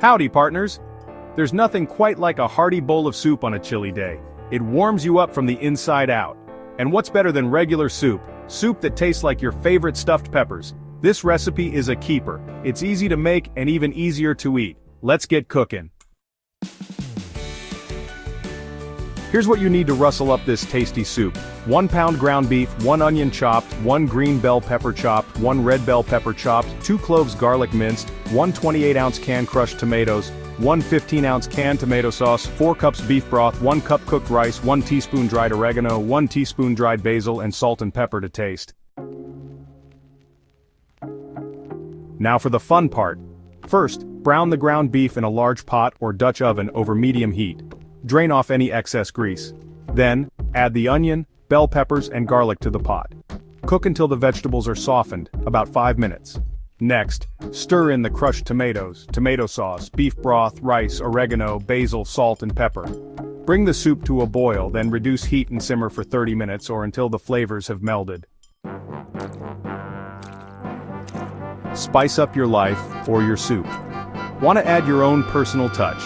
Howdy, partners! There's nothing quite like a hearty bowl of soup on a chilly day. It warms you up from the inside out. And what's better than regular soup? Soup that tastes like your favorite stuffed peppers. This recipe is a keeper. It's easy to make and even easier to eat. Let's get cooking. Here's what you need to rustle up this tasty soup. 1 pound ground beef, 1 onion chopped, 1 green bell pepper chopped, 1 red bell pepper chopped, 2 cloves garlic minced, 1 28-ounce can crushed tomatoes, 1 15-ounce canned tomato sauce, 4 cups beef broth, 1 cup cooked rice, 1 teaspoon dried oregano, 1 teaspoon dried basil, and salt and pepper to taste. Now for the fun part. First, brown the ground beef in a large pot or Dutch oven over medium heat. Drain off any excess grease. Then, add the onion, bell peppers, and garlic to the pot. Cook until the vegetables are softened, about 5 minutes. Next, stir in the crushed tomatoes, tomato sauce, beef broth, rice, oregano, basil, salt, and pepper. Bring the soup to a boil, then reduce heat and simmer for 30 minutes or until the flavors have melded. Spice up your life or your soup. Want to add your own personal touch?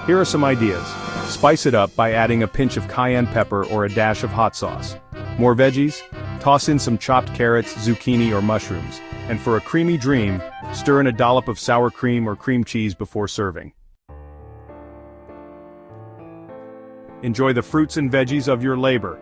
Here are some ideas. Spice it up by adding a pinch of cayenne pepper or a dash of hot sauce. More veggies? Toss in some chopped carrots, zucchini, or mushrooms. And for a creamy dream, stir in a dollop of sour cream or cream cheese before serving. Enjoy the fruits and veggies of your labor.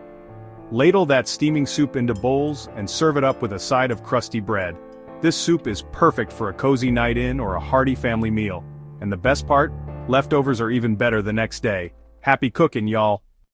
Ladle that steaming soup into bowls and serve it up with a side of crusty bread. This soup is perfect for a cozy night in or a hearty family meal. And the best part? Leftovers are even better the next day. Happy cooking, y'all!